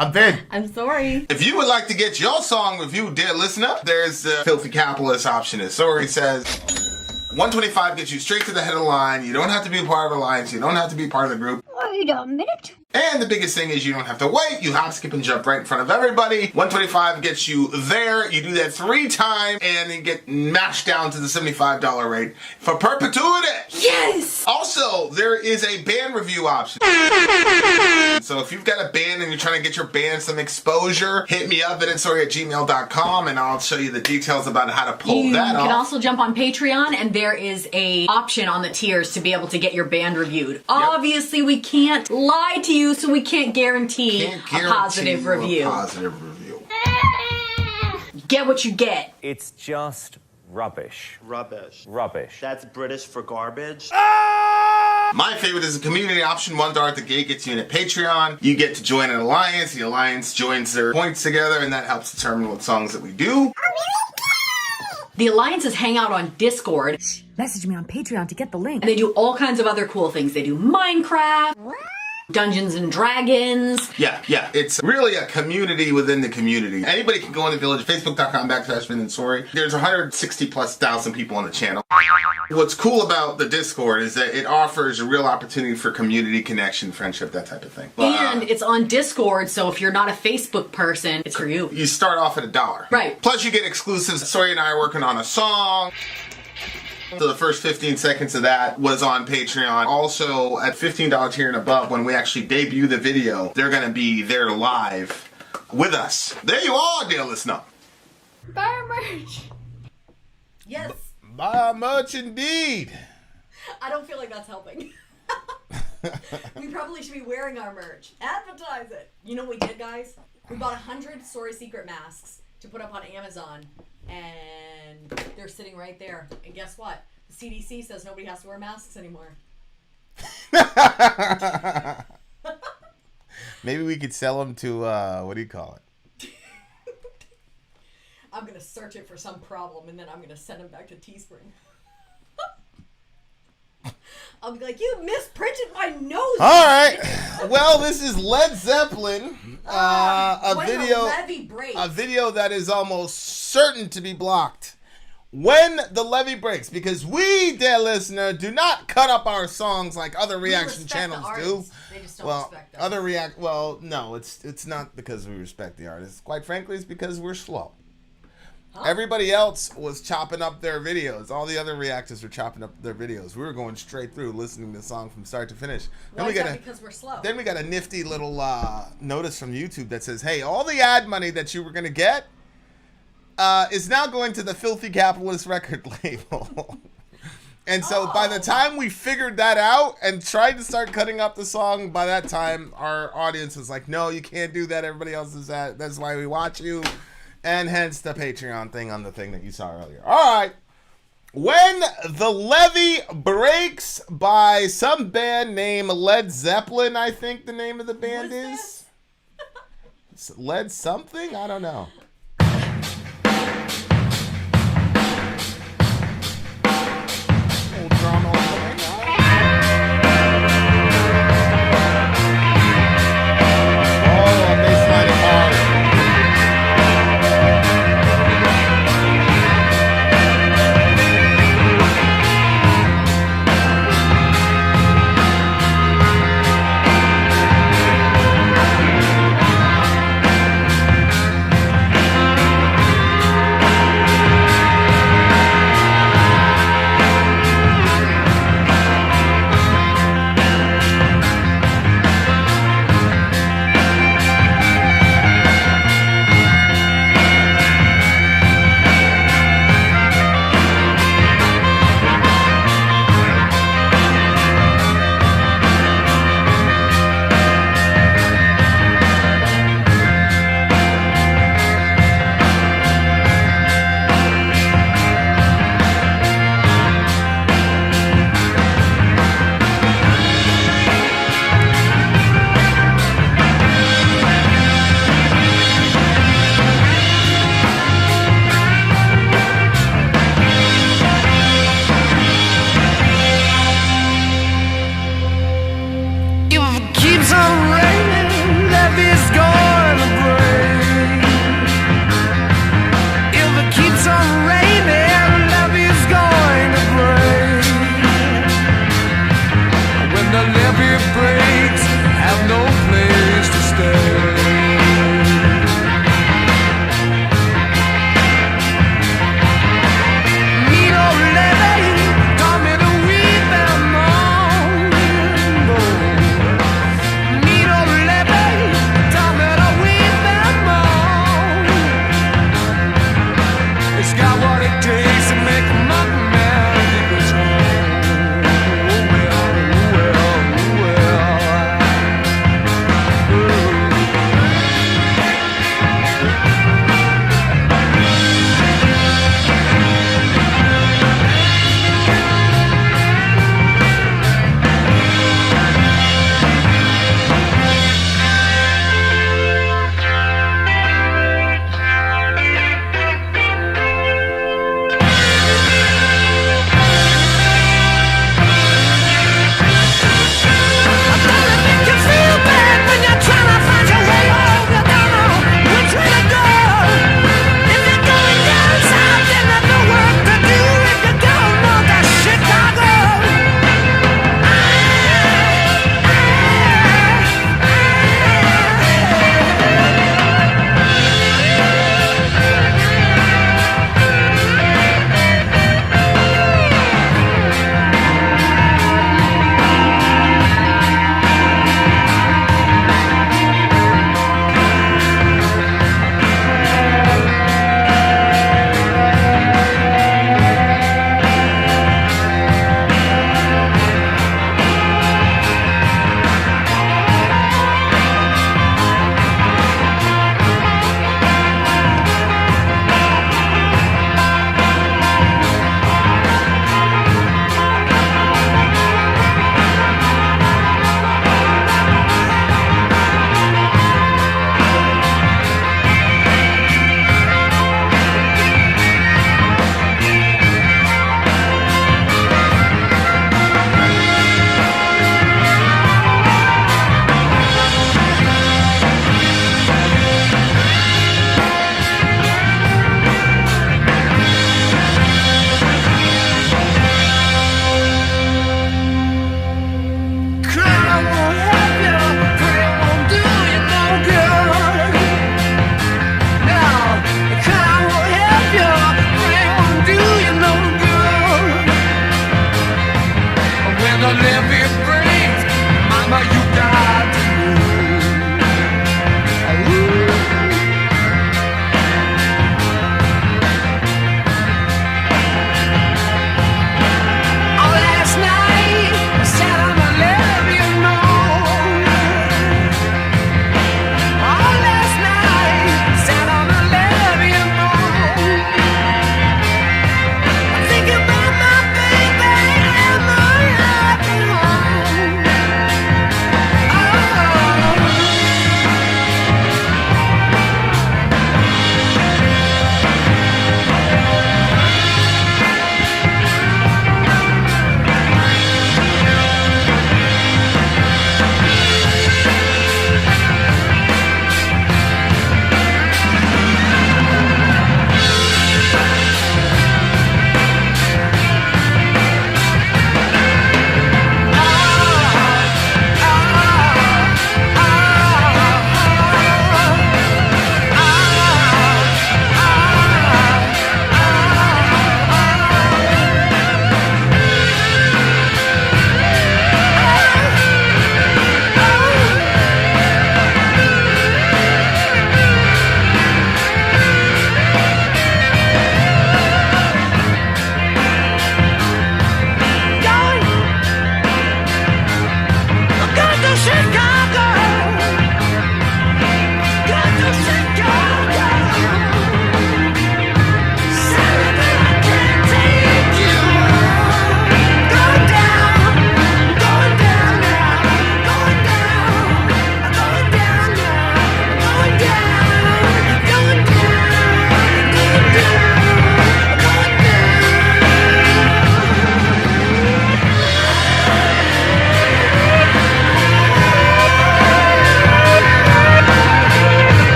I'm Vin. I'm sorry. If you would like to get your song reviewed, dear listener, there's the filthy capitalist option. As Sori says, $125 gets you straight to the head of the line. You don't have to be a part of the alliance. You don't have to be part of the group. Wait a minute. And the biggest thing is you don't have to wait. You hop, skip, and jump right in front of everybody. $125 gets you there. You do that 3 times, and you get mashed down to the $75 rate for perpetuity. Yes! Also, there is a band review option. So if you've got a band and you're trying to get your band some exposure, hit me up at vinsori@gmail.com, and I'll show you the details about how to pull that off. You can also jump on Patreon, and there is a option on the tiers to be able to get your band reviewed. Obviously, we can't lie to you, so we can't guarantee a positive review. Get what you get. It's just rubbish. Rubbish. Rubbish. That's British for garbage. My favorite is the community option. $1 at the gate gets you in at Patreon. You get to join an alliance. The alliance joins their points together, and that helps determine what songs that we do. The alliances hang out on Discord. Message me on Patreon to get the link. They do all kinds of other cool things. They do Minecraft, Dungeons and Dragons. Yeah. It's really a community within the community. Anybody can go in the village, facebook.com/Vin and Sori. There's 160,000+ people on the channel. What's cool about the Discord is that it offers a real opportunity for community connection, friendship, that type of thing. And it's on Discord, so if you're not a Facebook person, it's for you. You start off at $1. Right. Plus you get exclusives. Sori and I are working on a song. So the first 15 seconds of that was on Patreon. Also, at $15 tier and above, when we actually debut the video, they're going to be there live with us. There you are, dear listener. Buy our merch. Yes. Buy merch indeed. I don't feel like that's helping. We probably should be wearing our merch. Advertise it. You know what we did, guys? We bought 100 Sori Secret masks to put up on Amazon. And they're sitting right there. And guess what? The CDC says nobody has to wear masks anymore. Maybe we could sell them to, what do you call it? I'm going to search it for some problem, and then I'm going to send them back to Teespring. I'll be like, you misprinted my nose. All right. Well, this is Led Zeppelin. A video that is almost certain to be blocked when the levee breaks, because we, dear listener, do not cut up our songs like other reaction channels do. They just don't respect us. No, it's not because we respect the artists. Quite frankly, it's because we're slow. Everybody else was chopping up their videos. All the other reactors were chopping up their videos. We were going straight through, listening to the song from start to finish. Why is that? Because we're slow. Then we got a nifty little notice from YouTube that says, hey, all the ad money that you were going to get is now going to the filthy capitalist record label. And so by the time we figured that out and tried to start cutting up the song, by that time our audience was like, no, you can't do that. Everybody else is that. That's why we watch you. And hence the Patreon thing on the thing that you saw earlier. All right. When the Levee Breaks by some band named Led Zepplin, I think the name of the band is. Led something? I don't know. Old drama. Oh, baseline is hard.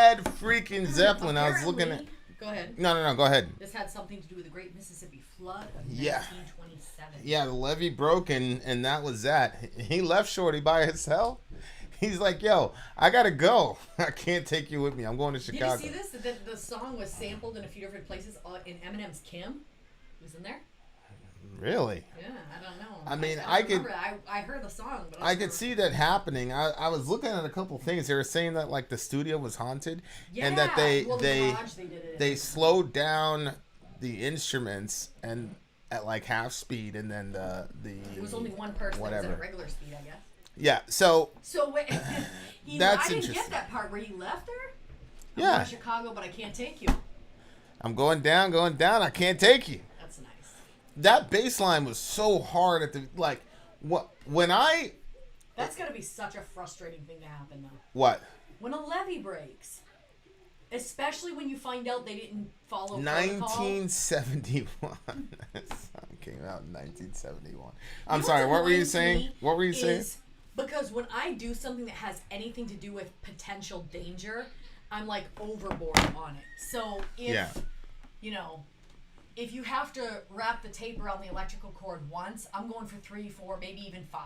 Led freaking Zeppelin. I was looking at. Go ahead. No. Go ahead. This had something to do with the Great Mississippi Flood of Yeah. 1927. Yeah, the levee broke, and that was that. He left Shorty by himself. He's like, yo, I gotta go. I can't take you with me. I'm going to Chicago. Did you see this? The song was sampled in a few different places in Eminem's Kim. Who's in there? Really? Yeah, I don't know. I mean, I heard the song, but I could see that happening. I was looking at a couple things. They were saying that like the studio was haunted, and that the garage they did it they in. slowed down the instruments and at like half speed, and then the It was only one person that was whatever. at regular speed, I guess. Yeah. So wait, That's I didn't interesting. get that part where he left her. I'm Yeah. going to Chicago, but I can't take you. I'm going down. I can't take you. That's nice. That bass line was so hard at the like. When I That's got to be such a frustrating thing to happen, though. what When a levee breaks, especially when you find out they didn't follow protocol. 1971. That song came out in 1971. I'm You know sorry. what What were you annoys saying? me What were you saying? is Because when I do something that has anything to do with potential danger, I'm like overboard on it. So if if you have to wrap the tape around the electrical cord once, I'm going for 3, 4, maybe even 5,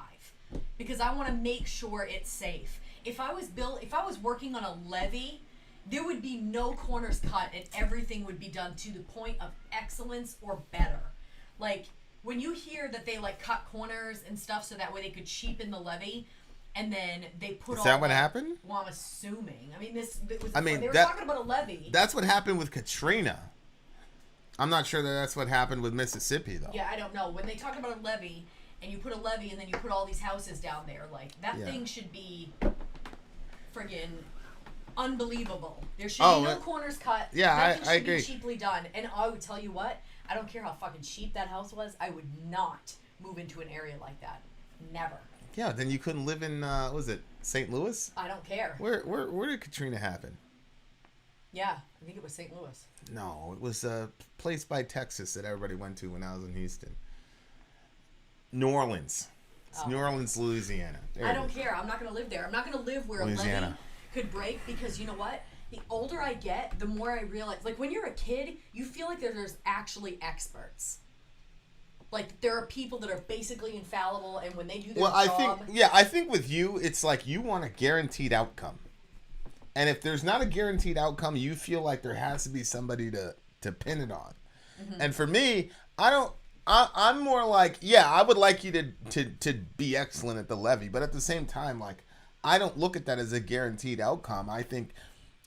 because I want to make sure it's safe. If I was working on a levee, there would be no corners cut and everything would be done to the point of excellence or better. Like when you hear that they like cut corners and stuff so that way they could cheapen the levee, and then they put Is that what happened? Well, I'm assuming. I mean, they were that- talking about a levee. That's what happened with Katrina. I'm not sure that that's what happened with Mississippi, though. Yeah, I don't know. When they talk about a levee, and you put a levee, and then you put all these houses down there, like that thing should be friggin' unbelievable. There should be no corners cut. Yeah, Nothing I should agree. be cheaply done. And I would tell you what, I don't care how fucking cheap that house was, I would not move into an area like that. Never. Yeah, then you couldn't live in, what was it, St. Louis? I don't care. Where did Katrina happen? Yeah, I think it was St. Louis. No, it was a place by Texas that everybody went to when I was in Houston. New Orleans. It's New Orleans, Louisiana. There I it don't is. care. I'm not going to live there. I'm not going to live where a Louisiana. levee could break, because you know what? The older I get, the more I realize, like when you're a kid, you feel like there's actually experts. Like there are people that are basically infallible, and when they do their job. I think with you, it's like you want a guaranteed outcome. And if there's not a guaranteed outcome, you feel like there has to be somebody to pin it on. Mm-hmm. And for me, I'm more like, yeah, I would like you to be excellent at the levee, but at the same time, like, I don't look at that as a guaranteed outcome. I think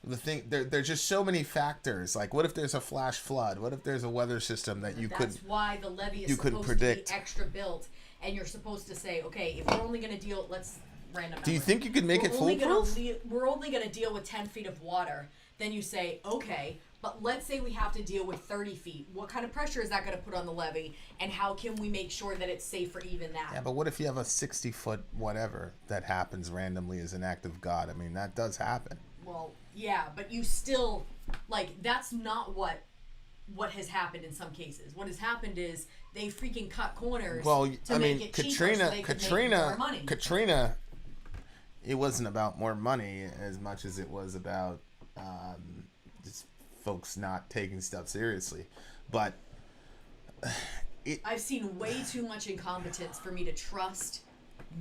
there's just so many factors. Like, what if there's a flash flood? What if there's a weather system that you couldn't? That's why the levee is you supposed couldn't predict. to be extra built, and you're supposed to say, okay, if we're only going to deal, let's random. Do you number. think you could make it foolproof? We're only going to deal with 10 feet of water. Then you say, okay, but let's say we have to deal with 30 feet. What kind of pressure is that going to put on the levee, and how can we make sure that it's safe for even that? Yeah, but what if you have a 60-foot whatever that happens randomly as an act of God? I mean, that does happen. Well, yeah, but you still, like, that's not what has happened in some cases. What has happened is they freaking cut corners to make it cheaper so they could make more money. Katrina, it wasn't about more money as much as it was about just folks not taking stuff seriously. But I've seen way too much incompetence for me to trust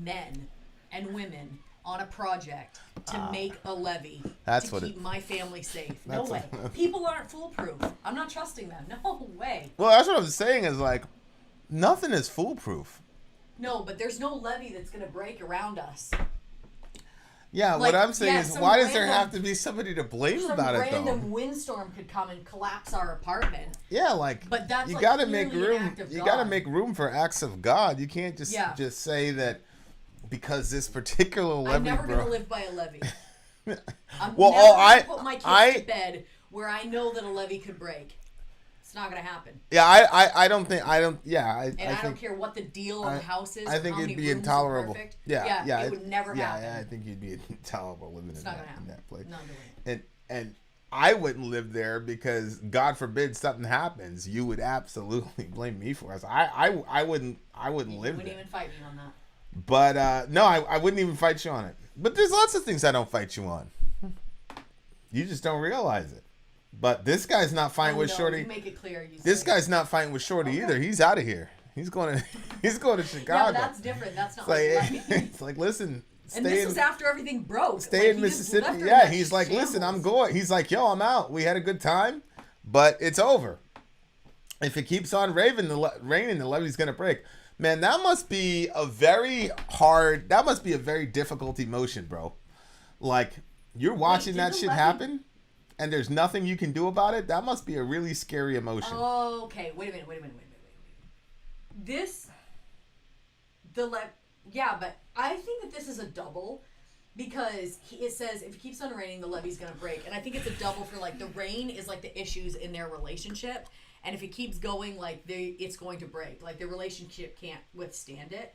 men and women on a project to make a levee to keep my family safe. No way. People aren't foolproof. I'm not trusting them. No way. Well, that's what I'm saying is, like, nothing is foolproof. No, but there's no levee that's going to break around us. Yeah, Like, what I'm saying is, some why does there random- have to be somebody to blame Some about it, though? random windstorm could come and collapse our apartment. Yeah, like, But that's, you like, gotta make clearly an room. act of You God. gotta make room for acts of God. You can't just say that because this particular levee I'm never going to broke. live by a levee. I'm Well, never I- gonna put my kids I- to bed where I know that a levee could break. It's not going to happen. Yeah, I don't think I don't. Yeah, I And I, don't think care what the deal on the house is. I think how it'd many be rooms are intolerable. perfect. Yeah, it would never happen. Yeah, I think you'd be intolerable living It's in not that, gonna in happen. that place. Not doing it. And I wouldn't live there because God forbid something happens, you would absolutely blame me for it. So I wouldn't You live wouldn't there. even fight me on that. But no, I wouldn't even fight you on it. But there's lots of things I don't fight you on. You just don't realize it. But this guy's not fighting with Shorty. You make it clear. This guy's not fighting with Shorty either. He's out of here. He's going to Chicago. Yeah, but that's different. That's not it's like listen. And this was after everything broke. Stay in Mississippi. Yeah, he's like, listen, I'm going. He's like, yo, I'm out. We had a good time, but it's over. If it keeps on raining, the levee's gonna break. Man, that must be a very difficult emotion, bro. Like, you're watching that shit happen, and there's nothing you can do about it. That must be a really scary emotion. Oh, okay. Wait a minute. Yeah, but I think that this is a double because it says if it keeps on raining, the levee's gonna break, and I think it's a double for like the rain is like the issues in their relationship, and if it keeps going, like it's going to break. Like the relationship can't withstand it.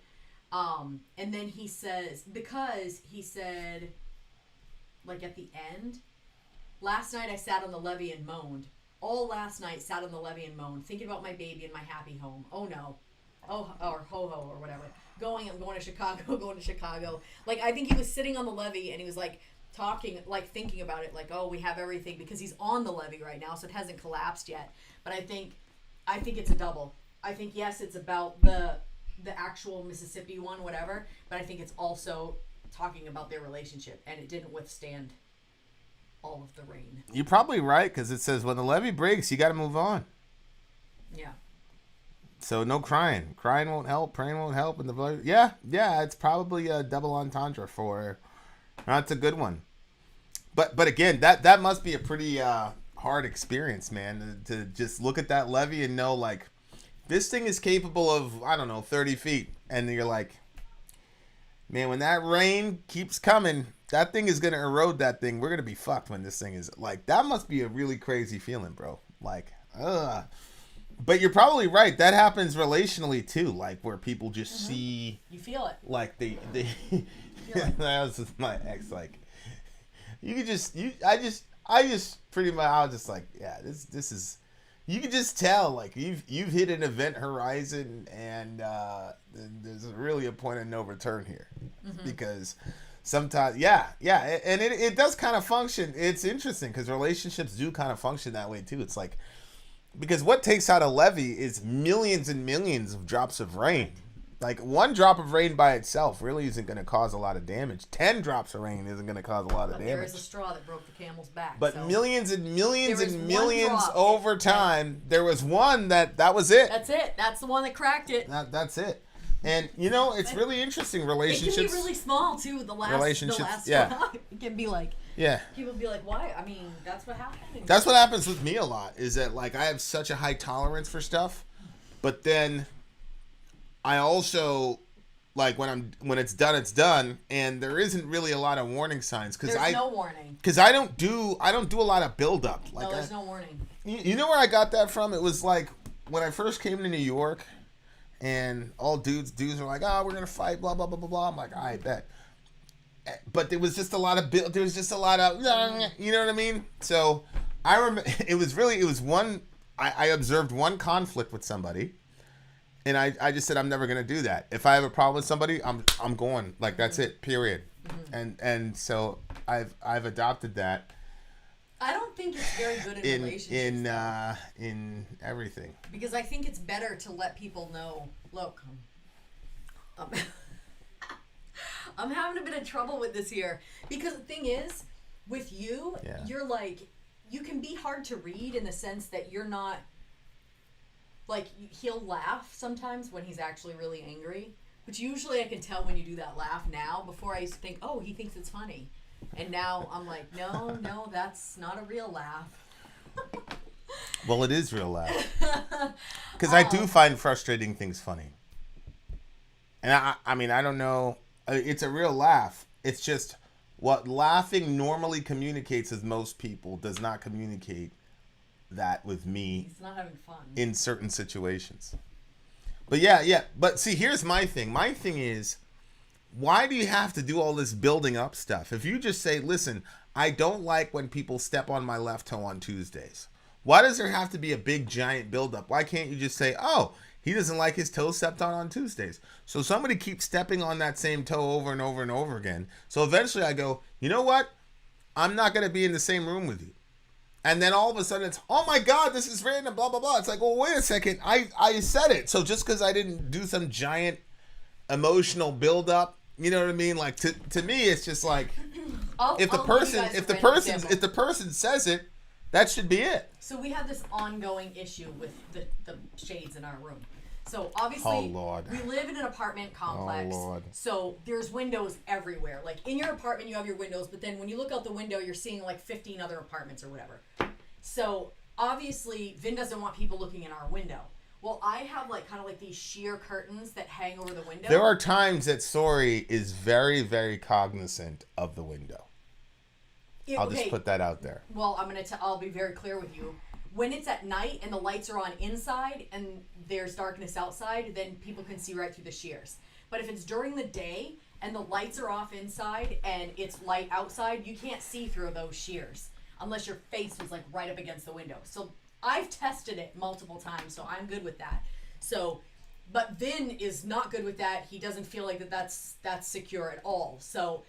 And then he says because he said, like at the end, last night I sat on the levee and moaned. All last night sat on the levee and moaned, thinking about my baby and my happy home. Oh no. Oh, or ho-ho or whatever. I'm going to Chicago. Like, I think he was sitting on the levee and he was, like, talking, like, thinking about it. Like, oh, we have everything because he's on the levee right now, so it hasn't collapsed yet. But I think it's a double. I think, yes, it's about the actual Mississippi one, whatever. But I think it's also talking about their relationship. And it didn't withstand all of the rain. You're probably right because it says when the levee breaks, you got to move on. Yeah. So no crying. Crying won't help. Praying won't help. And yeah, it's probably a double entendre for. That's a good one. But again, that must be a pretty hard experience, man. To just look at that levee and know like this thing is capable of 30 feet, and you're like, man, when that rain keeps coming, that thing is gonna erode that thing. We're gonna be fucked when this thing is like. That must be a really crazy feeling, bro. Like, ugh. But you're probably right. That happens relationally too, like where people just see. You feel it. Like they that was just my ex. Like you could I just pretty much. I was just like, yeah, this is. You can just tell, like you've hit an event horizon, and there's really a point of no return here, because sometimes, yeah, and it does kind of function. It's interesting because relationships do kind of function that way too. It's like. Because what takes out a levee is millions and millions of drops of rain. Like, one drop of rain by itself really isn't going to cause a lot of damage. 10 drops of rain isn't going to cause a lot of damage. There is a straw that broke the camel's back. But so millions and millions and millions over time, there was one that was it. That's it. That's the one that cracked it. That's it. And, it's really interesting. Relationships. It can be really small, too. The last straw. It can be like... Yeah. People be like, why? I mean, that's what happened. That's what happens with me a lot, is that, like, I have such a high tolerance for stuff, but then I also, like, when it's done, and there isn't really a lot of warning signs. There's no warning. Because I don't do a lot of build-up. Like, no, there's no warning. You know where I got that from? It was, like, when I first came to New York, and all dudes were like, oh, we're going to fight, blah, blah, blah, blah, blah. I'm like, I bet. But there was just a lot of you know what I mean? So I remember it was one. I observed one conflict with somebody, and I just said I'm never gonna do that. If I have a problem with somebody, I'm going. Like, that's it. Period. And so I've adopted that. I don't think it's very good in relationships. In everything. Because I think it's better to let people know. Look. I'm having a bit of trouble with this here. Because the thing is, with you, you're like, you can be hard to read in the sense that you're not, like, he'll laugh sometimes when he's actually really angry. Which usually I can tell when you do that laugh now. Before I used to think, oh, he thinks it's funny. And now I'm like, no, that's not a real laugh. Well, it is real laugh. Because I do find frustrating things funny. And I mean, I don't know. It's a real laugh. It's just what laughing normally communicates with most people does not communicate that with me. He's not having fun. In certain situations. But yeah. But see, here's my thing. My thing is, why do you have to do all this building up stuff? If you just say, listen, I don't like when people step on my left toe on Tuesdays. Why does there have to be a big giant buildup? Why can't you just say, oh, he doesn't like his toe stepped on Tuesdays. So somebody keeps stepping on that same toe over and over and over again. So eventually I go, you know what? I'm not going to be in the same room with you. And then all of a sudden it's, oh my God, this is random, blah, blah, blah. It's like, well, wait a second. I said it. So just because I didn't do some giant emotional buildup, you know what I mean? Like to me, it's just like, if the person says it, that should be it. So we have this ongoing issue with the shades in our room. So obviously, Oh, Lord. we live in an apartment complex. Oh, Lord. So there's windows everywhere. Like in your apartment, you have your windows, but then when you look out the window, you're seeing like 15 other apartments or whatever. So obviously, Vin doesn't want people looking in our window. Well, I have like kind of like these sheer curtains that hang over the window. There are times that Sori is very, very cognizant of the window. I'll just put that out there. Well, I'll be very clear with you. When it's at night and the lights are on inside and there's darkness outside, then people can see right through the shears. But if it's during the day and the lights are off inside and it's light outside, you can't see through those shears unless your face was like right up against the window. So I've tested it multiple times, so I'm good with that. So, but Vin is not good with that. He doesn't feel like that's secure at all. So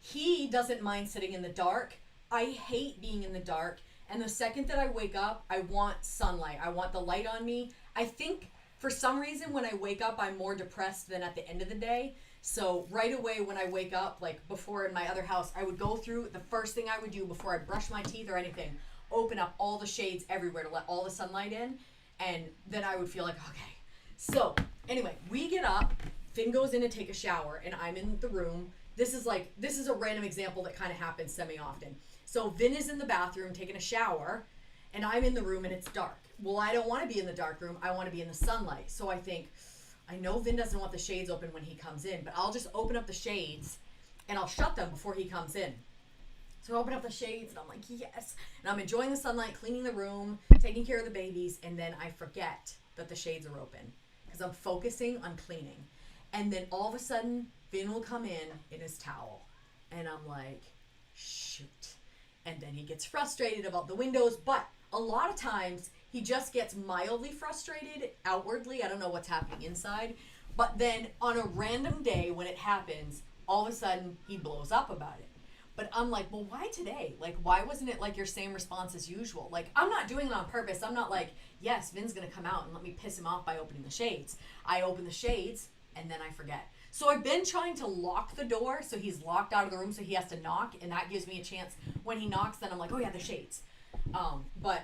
he doesn't mind sitting in the dark. I hate being in the dark. And the second that I wake up, I want sunlight. I want the light on me. I think for some reason when I wake up, I'm more depressed than at the end of the day. So right away when I wake up, like before in my other house, I would go through, the first thing I would do before I brush my teeth or anything, open up all the shades everywhere to let all the sunlight in. And then I would feel like, okay. So anyway, we get up, Finn goes in to take a shower, and I'm in the room. This is a random example that kind of happens semi-often. So Vin is in the bathroom taking a shower, and I'm in the room and it's dark. Well, I don't want to be in the dark room. I want to be in the sunlight. So I think, I know Vin doesn't want the shades open when he comes in, but I'll just open up the shades and I'll shut them before he comes in. So I open up the shades and I'm like, yes. And I'm enjoying the sunlight, cleaning the room, taking care of the babies, and then I forget that the shades are open because I'm focusing on cleaning. And then all of a sudden, Vin will come in his towel. And I'm like, shoot. And then he gets frustrated about the windows, but a lot of times he just gets mildly frustrated outwardly. I don't know what's happening inside. But then on a random day when it happens, all of a sudden he blows up about it. But I'm like, well, why today? Like, why wasn't it like your same response as usual? Like, I'm not doing it on purpose. I'm not like, yes, Vin's going to come out and let me piss him off by opening the shades. I open the shades and then I forget. So I've been trying to lock the door so he's locked out of the room so he has to knock, and that gives me a chance. When he knocks, then I'm like, oh yeah, the shades. But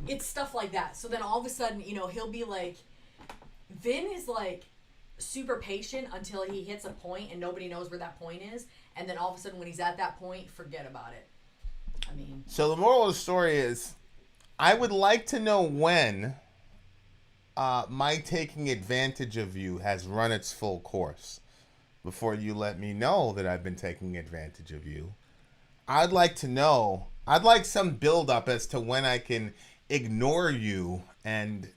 it's stuff like that. So then all of a sudden, he'll be like, Vin is like super patient until he hits a point and nobody knows where that point is. And then all of a sudden when he's at that point, forget about it. I mean. So the moral of the story is, I would like to know when my taking advantage of you has run its full course before you let me know that I've been taking advantage of you. I'd like to know. I'd like some build up as to when I can ignore you and,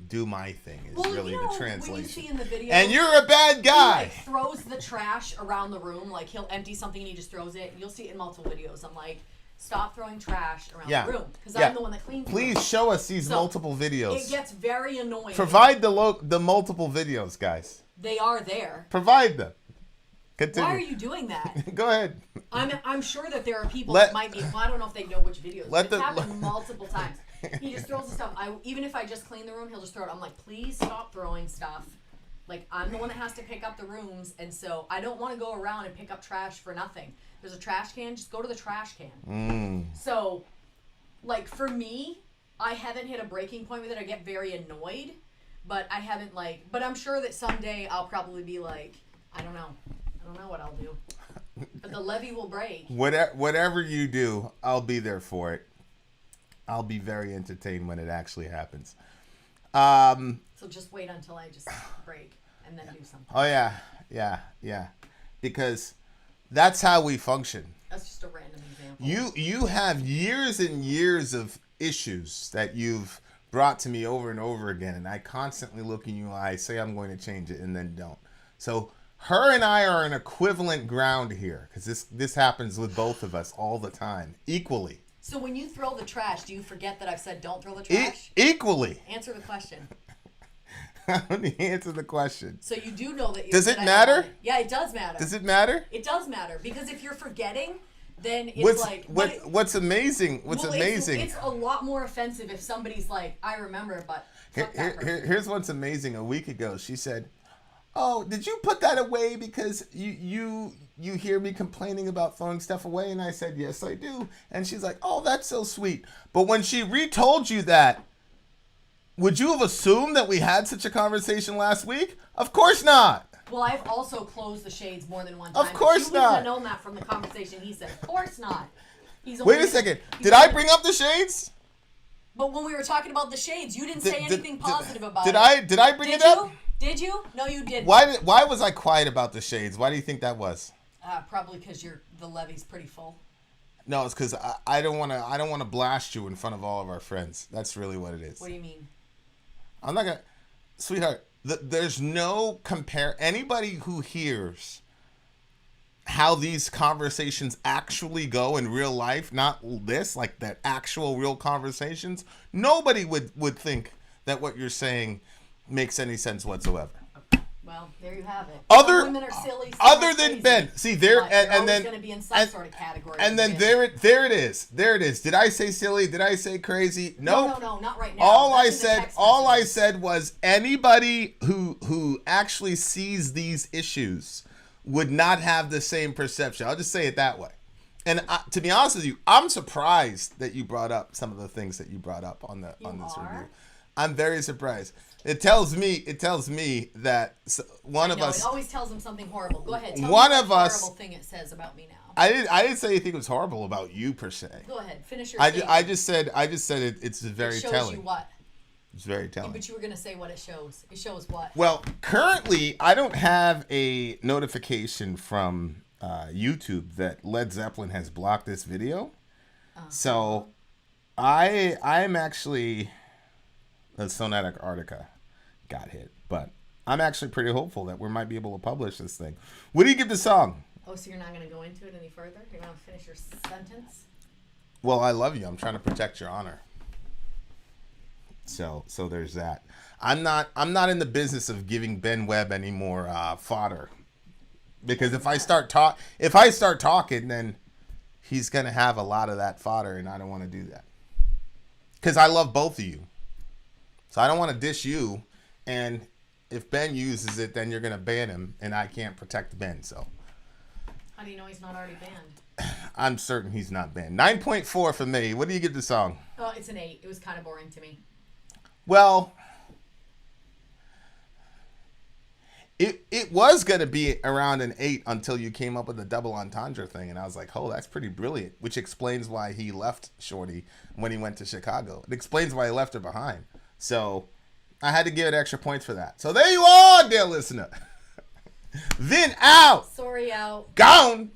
do my thing is really the translation. When you see in the video, and you're a bad guy. He throws the trash around the room. Like he'll empty something and he just throws it. You'll see it in multiple videos. I'm like, stop throwing trash around the room because I'm the one that cleans. Please show us these multiple videos. It gets very annoying. Provide the multiple videos, guys. They are there. Provide them. Continue. Why are you doing that? Go ahead. I'm sure that there are people that might be. Well, I don't know if they know which videos. It's happened multiple times. He just throws the stuff. Even if I just clean the room, he'll just throw it. I'm like, please stop throwing stuff. Like, I'm the one that has to pick up the rooms, and so I don't want to go around and pick up trash for nothing. There's a trash can, just go to the trash can. So, like, for me, I haven't hit a breaking point with it. I get very annoyed, but I haven't, but I'm sure that someday I'll probably be like, I don't know what I'll do. But the levee will break. Whatever you do, I'll be there for it. I'll be very entertained when it actually happens. So just wait until I just break and then do something. Oh, yeah. Because that's how we function. That's just a random example. You have years and years of issues that you've brought to me over and over again, and I constantly look in your eyes, say I'm going to change it, and then don't. So her and I are an equivalent ground here, because this happens with both of us all the time, equally. So when you throw the trash, do you forget that I've said don't throw the trash? Equally. Answer the question. Let me answer the question. So you do know that. Does it matter? Yeah, it does matter. Does it matter? It does matter because if you're forgetting, then it's like what's amazing. What's well, amazing. It's a lot more offensive if somebody's like, I remember, but fuck that person. Here's what's amazing. A week ago, she said, "Oh, did you put that away because you hear me complaining about throwing stuff away?" And I said, "Yes, I do." And she's like, "Oh, that's so sweet." But when she retold you that, would you have assumed that we had such a conversation last week? Of course not. Well, I've also closed the shades more than one time. Of course You not. wouldn't have known that from the conversation he said. Of course not. Wait a second. Did I bring up the shades? But when we were talking about the shades, you didn't say anything positive about it. Did I bring it up? Did you? No, you didn't. Why was I quiet about the shades? Why do you think that was? Probably because the levee's pretty full. No, it's because I don't want to blast you in front of all of our friends. That's really what it is. What do you mean? I'm not gonna, sweetheart. There's no compare. Anybody who hears how these conversations actually go in real life, not this, like that actual real conversations, nobody would think that what you're saying makes any sense whatsoever. Well, there you have it. Other women are silly. Other than Ben, see there, and then going to be in some sort of category. And then there it is. There it is. Did I say silly? Did I say crazy? No, not right now. All I said was anybody who actually sees these issues would not have the same perception. I'll just say it that way. And to be honest with you, I'm surprised that you brought up some of the things that you brought up on this review. I'm very surprised. It tells me that one of us. It always tells them something horrible. Go ahead. Tell one me of what us. Horrible thing it says about me now. I didn't say anything was horrible about you per se. Go ahead. Finish your. I just said it's very it shows telling. You what? It's very telling. But you were gonna say what it shows. It shows what? Well, currently I don't have a notification from YouTube that Led Zeppelin has blocked this video. So I'm actually. The Sonatic Arctica got hit, but I'm actually pretty hopeful that we might be able to publish this thing. What do you give the song? Oh, so you're not going to go into it any further? You're going to finish your sentence? Well, I love you. I'm trying to protect your honor. So there's that. I'm not in the business of giving Ben Webb any more fodder, because if I start talking, then he's gonna have a lot of that fodder, and I don't want to do that. Because I love both of you. So I don't want to dish you, and if Ben uses it, then you're going to ban him, and I can't protect Ben, so. How do you know he's not already banned? I'm certain he's not banned. 9.4 for me. What do you give the song? Oh, it's an 8. It was kind of boring to me. Well, it was going to be around an 8 until you came up with the double entendre thing, and I was like, oh, that's pretty brilliant, which explains why he left Shorty when he went to Chicago. It explains why he left her behind. So I had to give it extra points for that. So there you are, dear listener. Vin out. Sorry out. Gone.